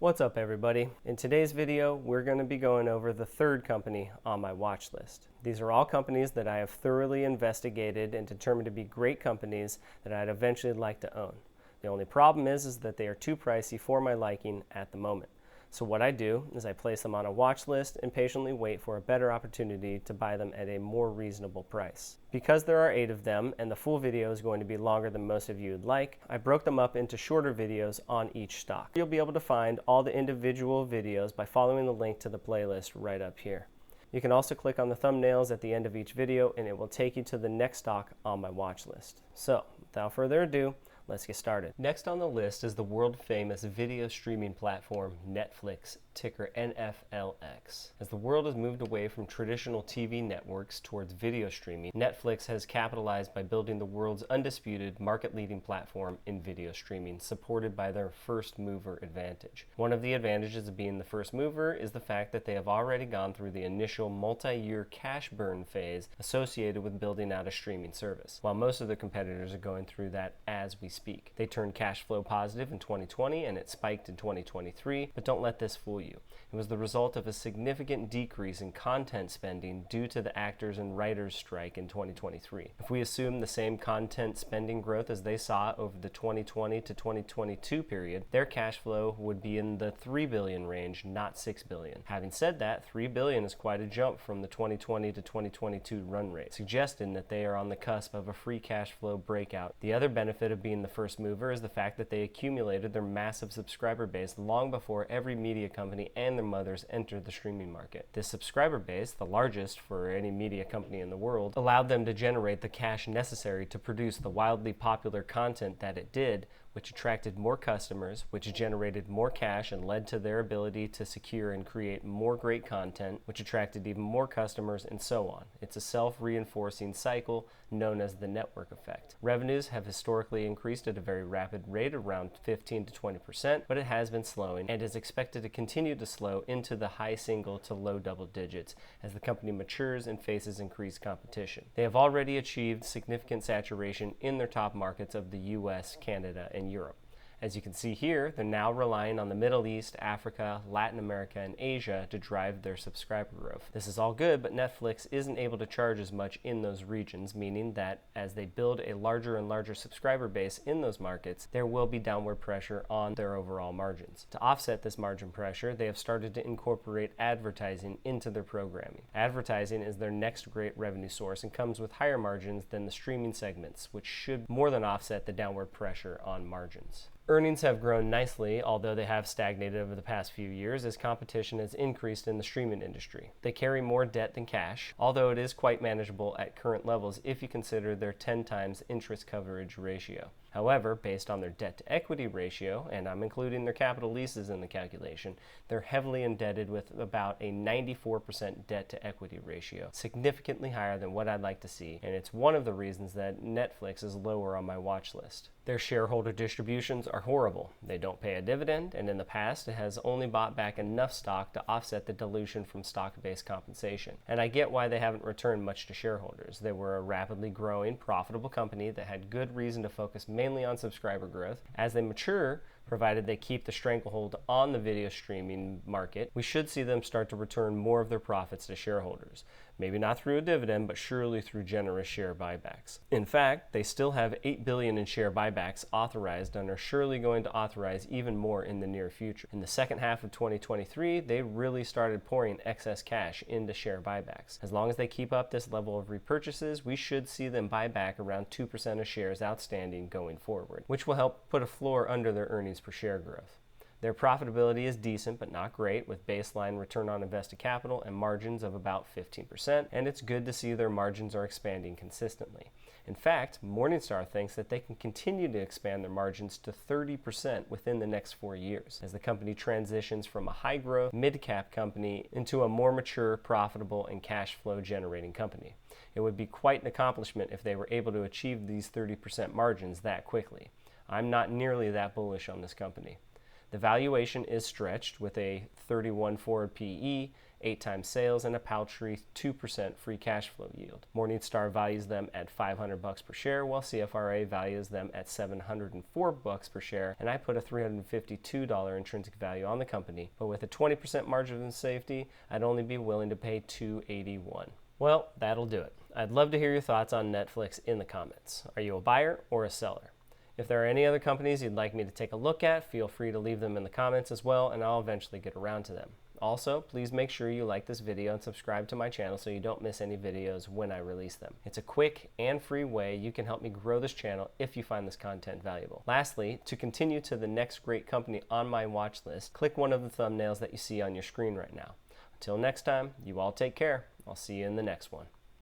What's up everybody? In today's video, we're going to be going over the third company on my watch list. These are all companies that I have thoroughly investigated and determined to be great companies that I'd eventually like to own. The only problem is that they are too pricey for my liking at the moment. So what I do is I place them on a watch list and patiently wait for a better opportunity to buy them at a more reasonable price. Because there are 8 of them and the full video is going to be longer than most of you would like, I broke them up into shorter videos on each stock. You'll be able to find all the individual videos by following the link to the playlist right up here. You can also click on the thumbnails at the end of each video and it will take you to the next stock on my watch list. So without further ado, let's get started. Next on the list is the world famous video streaming platform Netflix, ticker NFLX. As the world has moved away from traditional TV networks towards video streaming, Netflix has capitalized by building the world's undisputed market-leading platform in video streaming, supported by their first mover advantage. One of the advantages of being the first mover is the fact that they have already gone through the initial multi-year cash burn phase associated with building out a streaming service, while most of their competitors are going through that as we speak. They turned cash flow positive in 2020 and it spiked in 2023, but don't let this fool you. It was the result of a significant decrease in content spending due to the actors and writers strike in 2023. If we assume the same content spending growth as they saw over the 2020 to 2022 period, their cash flow would be in the $3 billion range, not $6 billion. Having said that, $3 billion is quite a jump from the 2020 to 2022 run rate, suggesting that they are on the cusp of a free cash flow breakout. The other benefit of being the first mover is the fact that they accumulated their massive subscriber base long before every media company and their mothers entered the streaming market. This subscriber base, the largest for any media company in the world, allowed them to generate the cash necessary to produce the wildly popular content that it did, which attracted more customers, which generated more cash and led to their ability to secure and create more great content, which attracted even more customers, and so on. It's a self-reinforcing cycle known as the network effect. Revenues have historically increased at a very rapid rate, around 15 to 20%, but it has been slowing and is expected to continue to slow into the high single to low double digits as the company matures and faces increased competition. They have already achieved significant saturation in their top markets of the US, Canada, and Europe. As you can see here, they're now relying on the Middle East, Africa, Latin America, and Asia to drive their subscriber growth. This is all good, but Netflix isn't able to charge as much in those regions, meaning that as they build a larger and larger subscriber base in those markets, there will be downward pressure on their overall margins. To offset this margin pressure, they have started to incorporate advertising into their programming. Advertising is their next great revenue source and comes with higher margins than the streaming segments, which should more than offset the downward pressure on margins. Earnings have grown nicely, although they have stagnated over the past few years as competition has increased in the streaming industry. They carry more debt than cash, although it is quite manageable at current levels if you consider their 10 times interest coverage ratio. However, based on their debt-to-equity ratio, and I'm including their capital leases in the calculation, they're heavily indebted with about a 94% debt-to-equity ratio, significantly higher than what I'd like to see, and it's one of the reasons that Netflix is lower on my watch list. Their shareholder distributions are horrible. They don't pay a dividend, and in the past, it has only bought back enough stock to offset the dilution from stock-based compensation. And I get why they haven't returned much to shareholders. They were a rapidly growing, profitable company that had good reason to focus mainly on subscriber growth. As they mature, provided they keep the stranglehold on the video streaming market, we should see them start to return more of their profits to shareholders. Maybe not through a dividend, but surely through generous share buybacks. In fact, they still have $8 billion in share buybacks authorized and are surely going to authorize even more in the near future. In the second half of 2023, they really started pouring excess cash into share buybacks. As long as they keep up this level of repurchases, we should see them buy back around 2% of shares outstanding going forward, which will help put a floor under their earnings per share growth. Their profitability is decent but not great, with baseline return on invested capital and margins of about 15%, and it's good to see their margins are expanding consistently. In fact, Morningstar thinks that they can continue to expand their margins to 30% within the next 4 years, as the company transitions from a high-growth, mid-cap company into a more mature, profitable, and cash flow generating company. It would be quite an accomplishment if they were able to achieve these 30% margins that quickly. I'm not nearly that bullish on this company. The valuation is stretched with a 31 forward PE, 8 times sales, and a paltry 2% free cash flow yield. Morningstar values them at $500 per share, while CFRA values them at $704 per share, and I put a $352 intrinsic value on the company, but with a 20% margin of safety, I'd only be willing to pay $281. Well, that'll do it. I'd love to hear your thoughts on Netflix in the comments. Are you a buyer or a seller? If there are any other companies you'd like me to take a look at, feel free to leave them in the comments as well, and I'll eventually get around to them. Also, please make sure you like this video and subscribe to my channel so you don't miss any videos when I release them. It's a quick and free way you can help me grow this channel if you find this content valuable. Lastly, to continue to the next great company on my watch list, click one of the thumbnails that you see on your screen right now. Until next time, you all take care. I'll see you in the next one.